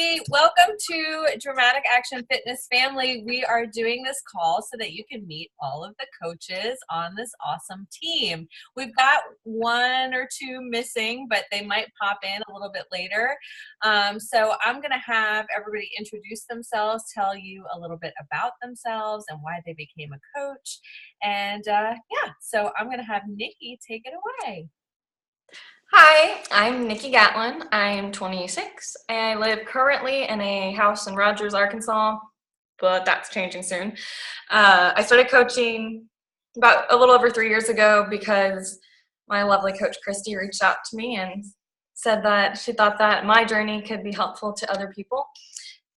everybody. Welcome to Dramatic Action Fitness family. We are doing this call so that you can meet all of the coaches on this awesome team. We've got one or two missing, but they might pop in a little bit later. So I'm going to have everybody introduce themselves, tell you a little bit about themselves and why they became a coach. And so I'm going to have Nikki take it away. Hi, I'm Nikki Gatlin. I'm 26. I live currently in a house in Rogers, Arkansas, but that's changing soon. I started coaching about a little over 3 years ago because my lovely coach Christy reached out to me and said that she thought that my journey could be helpful to other people,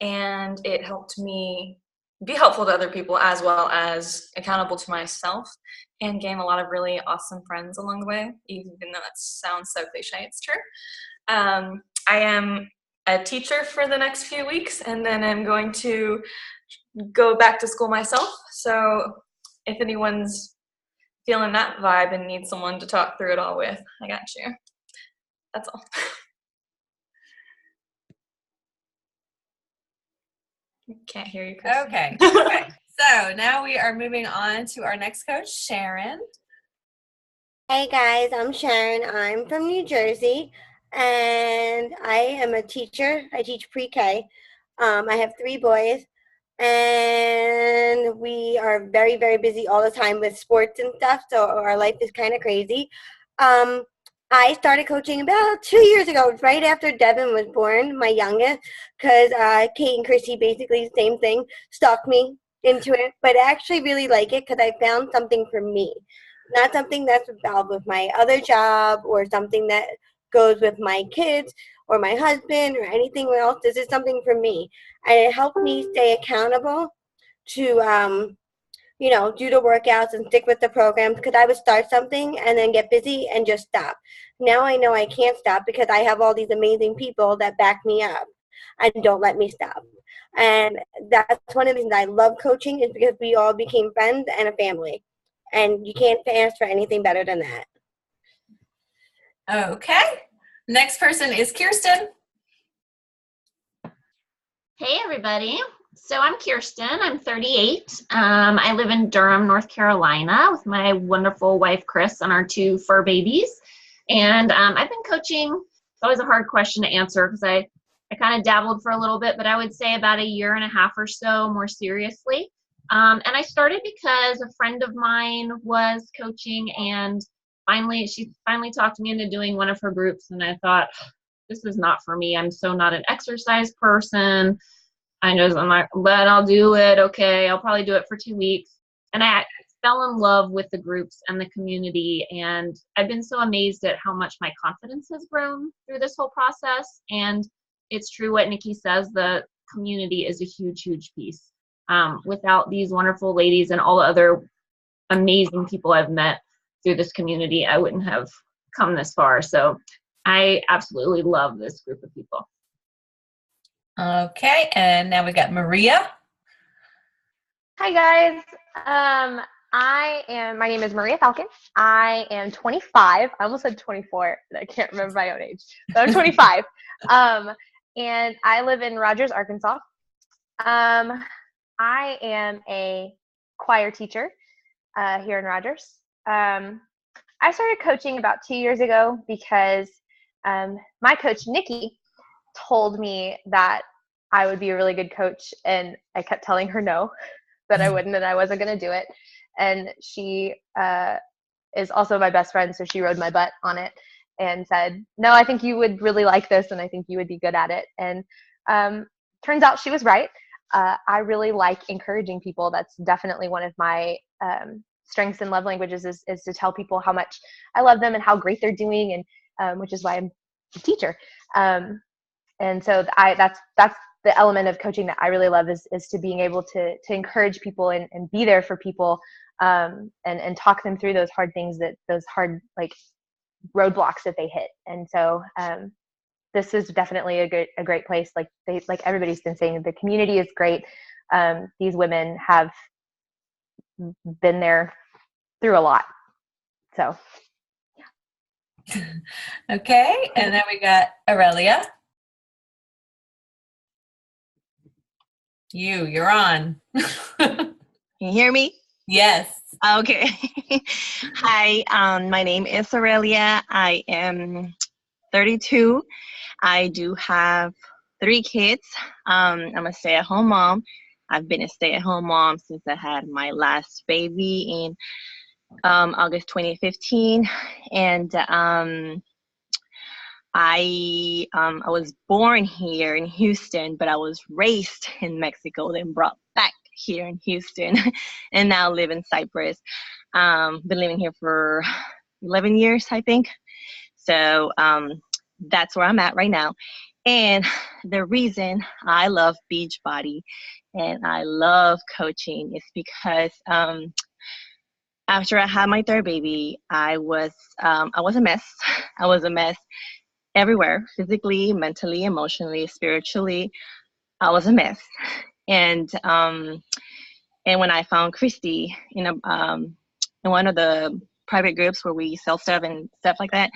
and it helped me be helpful to other people as well as accountable to myself, and gain a lot of really awesome friends along the way, even though that sounds so cliche, it's true. I am a teacher for the next few weeks, and then I'm going to go back to school myself. So if anyone's feeling that vibe and needs someone to talk through it all with, I got you. That's all. Can't hear you, Kirsten. Okay. So now we are moving on to our next coach, Sharon. Hey guys, I'm Sharon. I'm from New Jersey, and I am a teacher. I teach pre-K. I have 3 boys, and we are very, very busy all the time with sports and stuff, so our life is kind of crazy. I started coaching about 2 years ago, right after Devin was born, my youngest, because Kate and Chrissy, basically the same thing, stalked me into it, but I actually really like it because I found something for me. Not something that's involved with my other job or something that goes with my kids or my husband or anything else. This is something for me. And it helped me stay accountable to, do the workouts and stick with the programs, because I would start something and then get busy and just stop. Now I know I can't stop because I have all these amazing people that back me up and don't let me stop. And that's one of the reasons I love coaching, is because we all became friends and a family. And you can't ask for anything better than that. Okay. Next person is Kirsten. Hey, everybody. So I'm Kirsten. I'm 38. I live in Durham, North Carolina with my wonderful wife, Chris, and our 2 fur babies. And I've been coaching. It's always a hard question to answer because I kind of dabbled for a little bit, but I would say about 1.5 years or so more seriously. And I started because a friend of mine was coaching, and she finally talked me into doing one of her groups. And I thought, this is not for me. I'm so not an exercise person. I'm like, but I'll do it. Okay, I'll probably do it for 2 weeks. And I fell in love with the groups and the community. And I've been so amazed at how much my confidence has grown through this whole process. And it's true what Nikki says, the community is a huge, huge piece. Without these wonderful ladies and all the other amazing people I've met through this community, I wouldn't have come this far. So I absolutely love this group of people. Okay, and now we got Maria. Hi guys. My name is Maria Falcon. I am 25. I almost said 24, and I can't remember my own age. So I'm 25. And I live in Rogers, Arkansas. I am a choir teacher here in Rogers. I started coaching about 2 years ago because my coach, Nikki, told me that I would be a really good coach, and I kept telling her no, that I wouldn't, and I wasn't going to do it. And she is also my best friend, so she rode my butt on it and said, no, I think you would really like this, and I think you would be good at it. And turns out she was right. I really like encouraging people. That's definitely one of my strengths in love languages, is to tell people how much I love them and how great they're doing, and which is why I'm a teacher. And so that's the element of coaching that I really love, is to being able to encourage people and be there for people, and talk them through those hard things, those hard like roadblocks that they hit. And so this is definitely a great place. Like everybody's been saying, the community is great. These women have been there through a lot. So Okay, and then we got Aurelia. You're on. Can you hear me? Yes. Okay. Hi, my name is Aurelia. I am 32. I do have 3 kids. I'm a stay-at-home mom. I've been a stay-at-home mom since I had my last baby in August 2015. And I was born here in Houston, but I was raised in Mexico, then brought back here in Houston, and now live in Cyprus. Been living here for 11 years, I think. So that's where I'm at right now. And the reason I love Beachbody and I love coaching is because after I had my third baby, I was a mess. I was a mess everywhere, physically, mentally, emotionally, spiritually. I was a mess. And when I found Christy in one of the private groups where we sell stuff and stuff like that,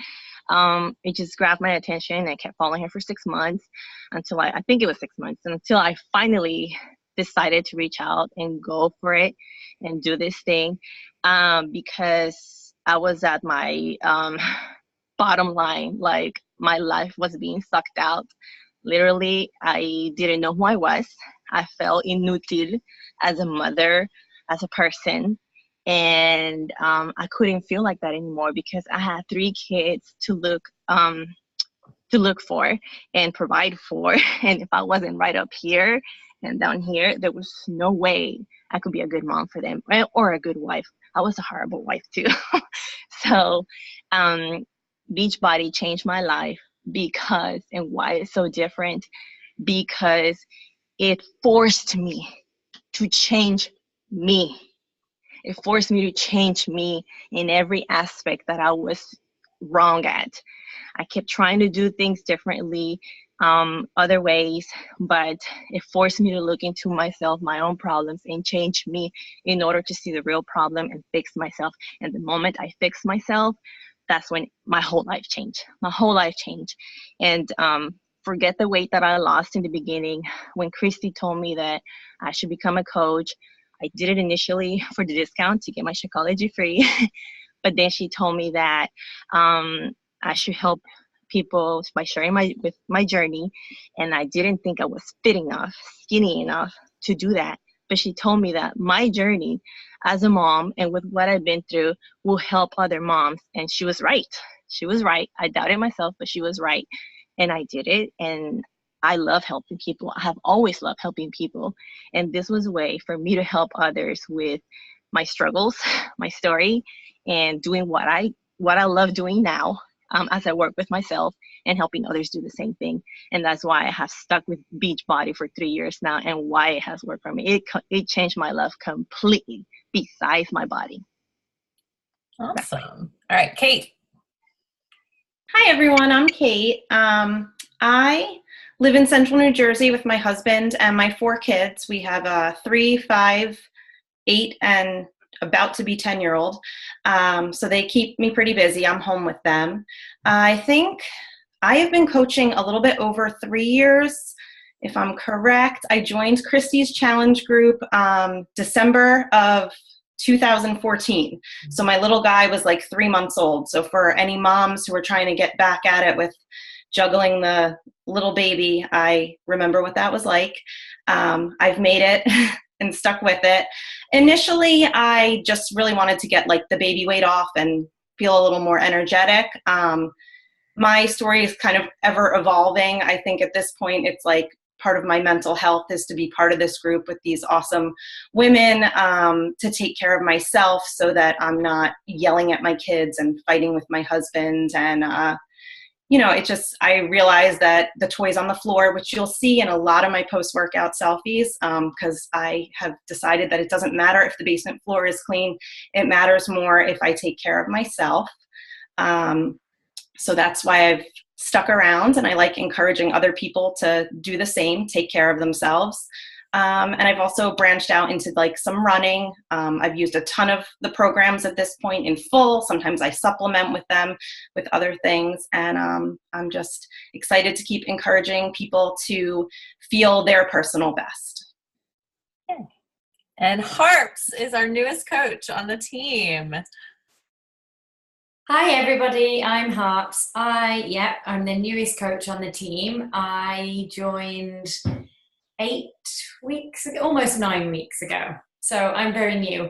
it just grabbed my attention. I kept following her for 6 months until I think it was 6 months, until I finally decided to reach out and go for it and do this thing, because I was at my bottom line. Like, my life was being sucked out. Literally, I didn't know who I was. I felt inútil as a mother, as a person. And I couldn't feel like that anymore because I had 3 kids to look for and provide for. And if I wasn't right up here and down here, there was no way I could be a good mom for them or a good wife. I was a horrible wife too. So Beachbody changed my life because, and why it's so different, because it forced me to change me. It forced me to change me in every aspect that I was wrong at. I kept trying to do things differently, other ways, but it forced me to look into myself, my own problems, and change me in order to see the real problem and fix myself. And the moment I fixed myself, that's when my whole life changed. My whole life changed. And forget the weight that I lost in the beginning. When Christy told me that I should become a coach, I did it initially for the discount to get my Shakeology free. But then she told me that I should help people by sharing my journey. And I didn't think I was fit enough, skinny enough to do that. But she told me that my journey as a mom and with what I've been through will help other moms. And she was right. She was right. I doubted myself, but she was right. And I did it. And I love helping people. I have always loved helping people. And this was a way for me to help others with my struggles, my story, and doing what I love doing now, as I work with myself and helping others do the same thing. And that's why I have stuck with Beachbody for 3 years now, and why it has worked for me. It changed my life completely, besides my body. Awesome. All right, Kate. Hi, everyone. I'm Kate. I live in Central New Jersey with my husband and my 4 kids. We have a 3, 5, 8, and about to be 10-year-old. So they keep me pretty busy. I'm home with them. I think I have been coaching a little bit over 3 years, if I'm correct. I joined Christy's challenge group December of 2014. So my little guy was like 3 months old. So for any moms who are trying to get back at it with juggling the little baby, I remember what that was like. I've made it and stuck with it. Initially, I just really wanted to get like the baby weight off and feel a little more energetic. My story is kind of ever evolving. I think at this point, it's like part of my mental health is to be part of this group with these awesome women, to take care of myself so that I'm not yelling at my kids and fighting with my husband. And I realized that the toys on the floor, which you'll see in a lot of my post-workout selfies, because I have decided that it doesn't matter if the basement floor is clean. It matters more if I take care of myself. So that's why I've stuck around, and I like encouraging other people to do the same, take care of themselves. And I've also branched out into like some running. I've used a ton of the programs at this point in full. Sometimes I supplement with them with other things. And I'm just excited to keep encouraging people to feel their personal best. And Harps is our newest coach on the team. Hi everybody, I'm Harps. I'm the newest coach on the team. I joined 8 weeks ago, almost 9 weeks ago. So I'm very new.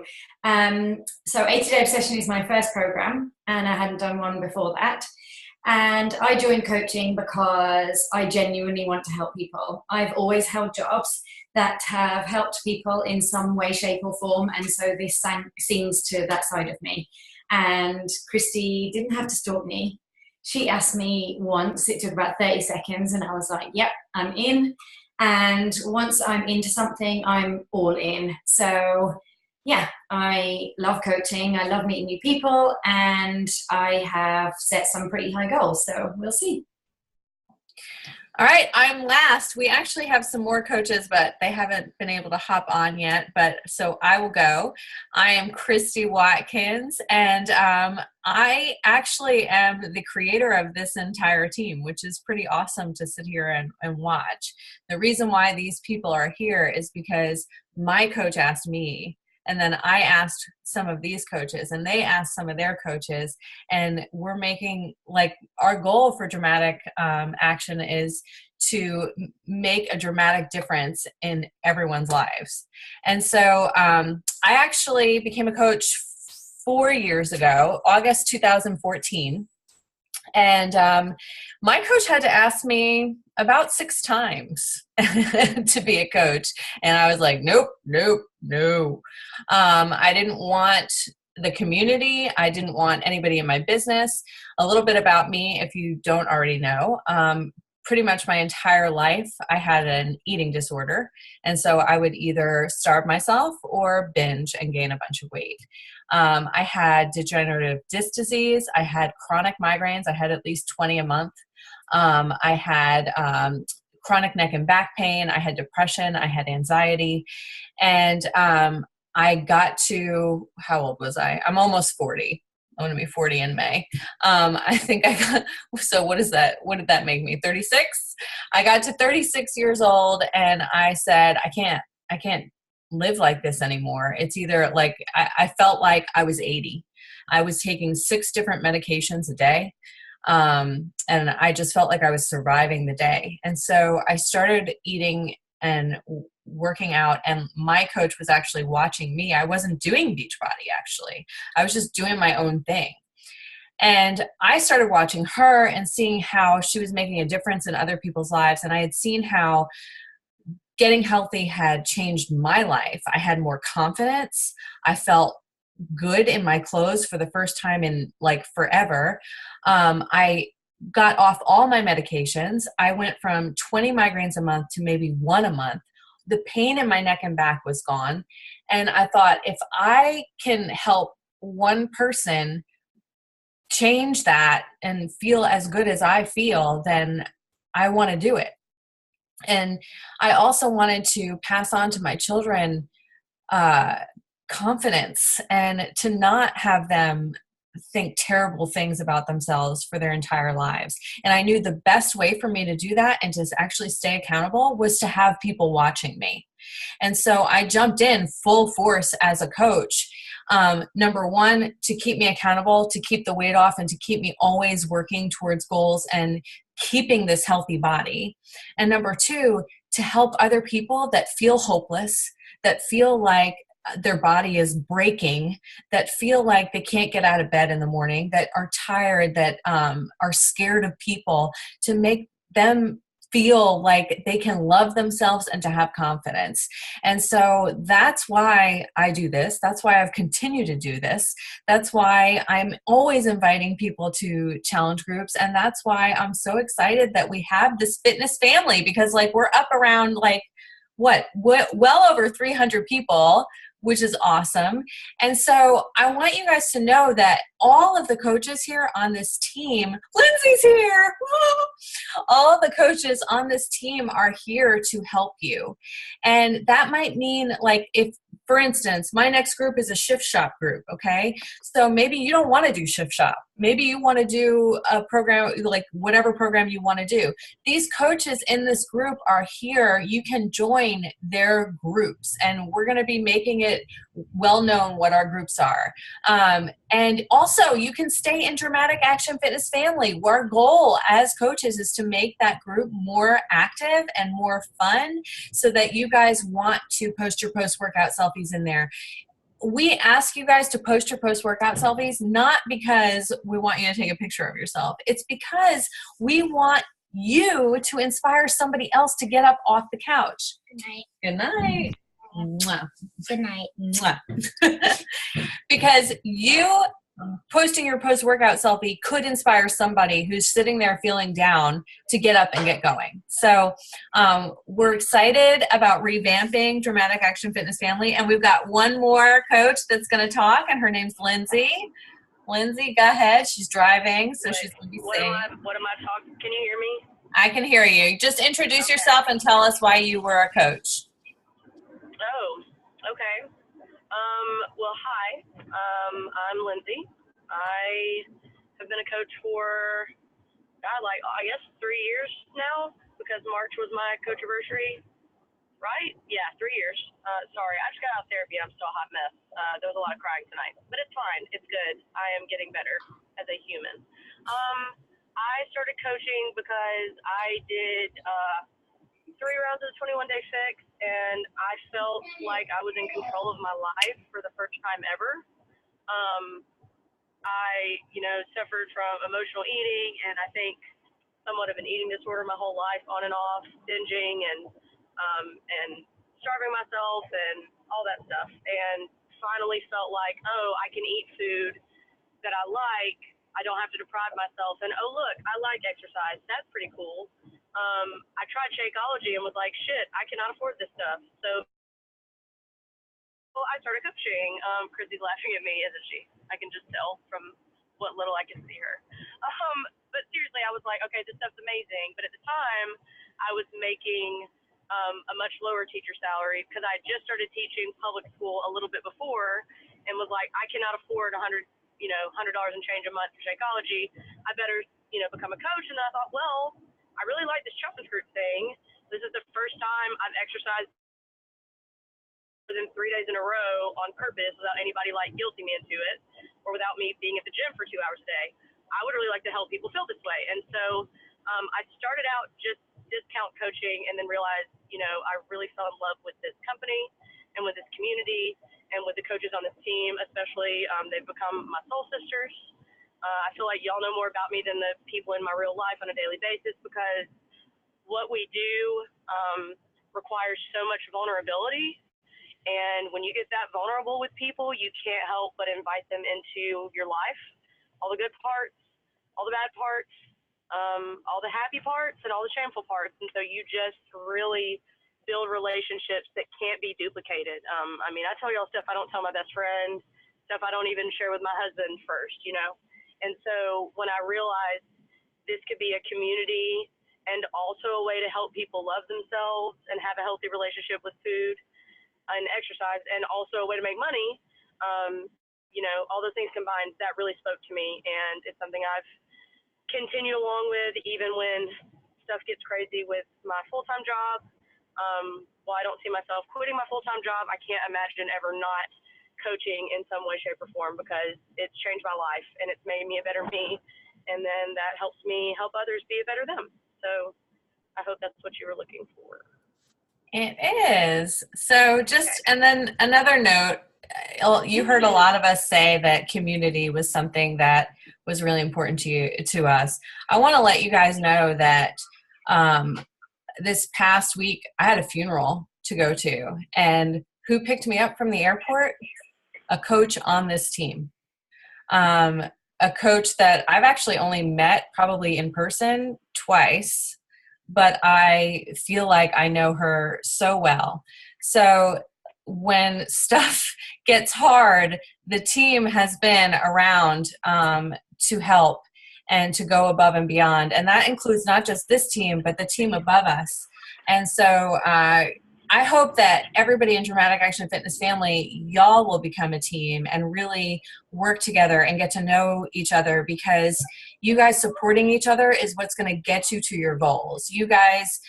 So 80-Day Obsession is my first program, and I hadn't done one before that. And I joined coaching because I genuinely want to help people. I've always held jobs that have helped people in some way, shape, or form, and so this seems to that side of me. And Christy didn't have to stalk me. She asked me once, it took about 30 seconds, and I was like, yep, I'm in. And once I'm into something, I'm all in. So yeah, I love coaching. I love meeting new people, and I have set some pretty high goals. So we'll see. All right, I'm last. We actually have some more coaches, but they haven't been able to hop on yet. But so I will go. I am Chrissy Watkins, and I actually am the creator of this entire team, which is pretty awesome to sit here and watch. The reason why these people are here is because my coach asked me, and then I asked some of these coaches, and they asked some of their coaches, and we're making, like, our goal for dramatic action is to make a dramatic difference in everyone's lives. And so I actually became a coach 4 years ago, August 2014. And my coach had to ask me about 6 times to be a coach. And I was like, nope, nope, no. I didn't want the community. I didn't want anybody in my business. A little bit about me, if you don't already know. Pretty much my entire life, I had an eating disorder. And so I would either starve myself or binge and gain a bunch of weight. I had degenerative disc disease. I had chronic migraines. I had at least 20 a month. I had chronic neck and back pain. I had depression. I had anxiety. And I got to, how old was I? I'm almost 40. I'm going to be 40 in May. I think I got, so what is that? What did that make me? 36? I got to 36 years old, and I said, I can't live like this anymore. It's either like, I felt like I was 80. I was taking 6 different medications a day. And I just felt like I was surviving the day. And so I started eating and working out, and my coach was actually watching me. I wasn't doing Beachbody, actually. I was just doing my own thing. And I started watching her and seeing how she was making a difference in other people's lives. And I had seen how getting healthy had changed my life. I had more confidence. I felt good in my clothes for the first time in like forever. I got off all my medications. I went from 20 migraines a month to maybe 1 a month. The pain in my neck and back was gone. And I thought, if I can help one person change that and feel as good as I feel, then I want to do it. And I also wanted to pass on to my children confidence, and to not have them think terrible things about themselves for their entire lives. And I knew the best way for me to do that and to actually stay accountable was to have people watching me. And so I jumped in full force as a coach. Number one, to keep me accountable, to keep the weight off, and to keep me always working towards goals and keeping this healthy body. And number two, to help other people that feel hopeless, that feel like their body is breaking, that feel like they can't get out of bed in the morning, that are tired, that are scared of people, to make them feel like they can love themselves and to have confidence. And so that's why I do this. That's why I've continued to do this. That's why I'm always inviting people to challenge groups. And that's why I'm so excited that we have this fitness family, because like we're up around like well over 300 people, which is awesome. And so I want you guys to know that all of the coaches here on this team, Lindsay's here, all of the coaches on this team are here to help you. And that might mean, like, if, for instance, my next group is a shift shop group, okay? So maybe you don't want to do shift shop. maybe you want to do a program, like whatever program you want to do. These coaches in this group are here. You can join their groups, and we're going to be making it well known what our groups are. And also, you can stay in Dramatic Action Fitness Family. Our goal as coaches is to make that group more active and more fun so that you guys want to post your post-workout selfies in there. We ask you guys to post your post-workout selfies not because we want you to take a picture of yourself. It's because we want you to inspire somebody else to get up off the couch. Good night. Good night. Mwah. Good night. Mwah. Because you posting your post-workout selfie could inspire somebody who's sitting there feeling down to get up and get going. So we're excited about revamping Dramatic Action Fitness Family, and we've got one more coach that's going to talk, and her name's Lindsay. Lindsay, go ahead. She's driving, so she's going to be saying. What am I talking? Can you hear me? I can hear you. Just introduce yourself and tell us why you were a coach. Oh, okay. Well, hi. I'm Lindsay. I have been a coach for, I guess 3 years now, because March was my coach anniversary, right? Yeah, 3 years. Sorry, I just got out of therapy. I'm still a hot mess. There was a lot of crying tonight, but it's fine. It's good. I am getting better as a human. I started coaching because I did 3 rounds of the 21-day fix, and I felt like I was in control of my life for the first time ever. I, suffered from emotional eating, and I think somewhat of an eating disorder my whole life, on and off, binging and starving myself and all that stuff. And finally felt like, oh, I can eat food that I like. I don't have to deprive myself. And oh, look, I like exercise. That's pretty cool. I tried Shakeology and was like, shit, I cannot afford this stuff. So I started coaching. Chrissy's laughing at me, isn't she? I can just tell from what little I can see her. But seriously, I was like, okay, this stuff's amazing. But at the time, I was making a much lower teacher salary because I just started teaching public school a little bit before, and was like, I cannot afford $100 and change a month for Shakeology. I better, become a coach. And I thought, well, I really like this chocolate fruit thing. This is the first time I've exercised within 3 days in a row on purpose without anybody guilting me into it, or without me being at the gym for 2 hours a day. I would really like to help people feel this way. And so I started out just discount coaching, and then realized, I really fell in love with this company and with this community and with the coaches on this team, especially. They've become my soul sisters. I feel like y'all know more about me than the people in my real life on a daily basis, because what we do requires so much vulnerability. And when you get that vulnerable with people, you can't help but invite them into your life. All the good parts, all the bad parts, all the happy parts, and all the shameful parts. And so you just really build relationships that can't be duplicated. I tell y'all stuff I don't tell my best friend, stuff I don't even share with my husband first, And so when I realized this could be a community and also a way to help people love themselves and have a healthy relationship with food and exercise, and also a way to make money, all those things combined, that really spoke to me. And it's something I've continued along with, even when stuff gets crazy with my full-time job. While I don't see myself quitting my full-time job, I can't imagine ever not coaching in some way, shape, or form, because it's changed my life and it's made me a better me. And then that helps me help others be a better them. So I hope that's what you were looking for. It is. So and then another note, you heard a lot of us say that community was something that was really important to us. I want to let you guys know that this past week I had a funeral to go to, and who picked me up from the airport? A coach on this team. A coach that I've actually only met probably in person twice, but I feel like I know her so well. So when stuff gets hard, the team has been around to help and to go above and beyond. And that includes not just this team, but the team above us. And so I hope that everybody in Dramatic Action Fitness family, y'all will become a team and really work together and get to know each other, because you guys supporting each other is what's going to get you to your goals. You guys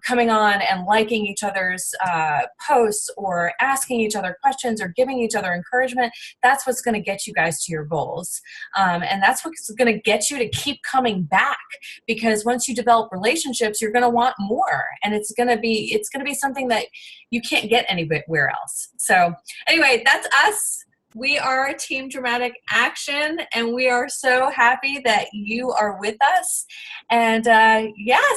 coming on and liking each other's posts or asking each other questions or giving each other encouragement, that's what's going to get you guys to your goals. And that's what's going to get you to keep coming back, because once you develop relationships, you're going to want more, and it's going to be something that you can't get anywhere else. So anyway, that's us. We are Team Dramatic Action, and we are so happy that you are with us. And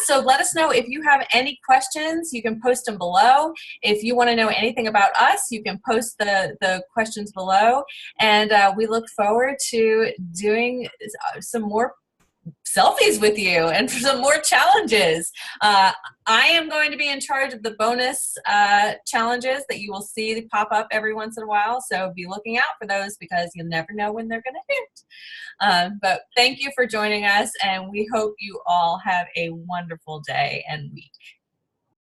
so let us know if you have any questions. You can post them below. If you want to know anything about us, you can post the questions below. And we look forward to doing some more selfies with you and for some more challenges. I am going to be in charge of the bonus challenges that you will see pop up every once in a while, so be looking out for those, because you'll never know when they're going to hit. But thank you for joining us, and we hope you all have a wonderful day and week.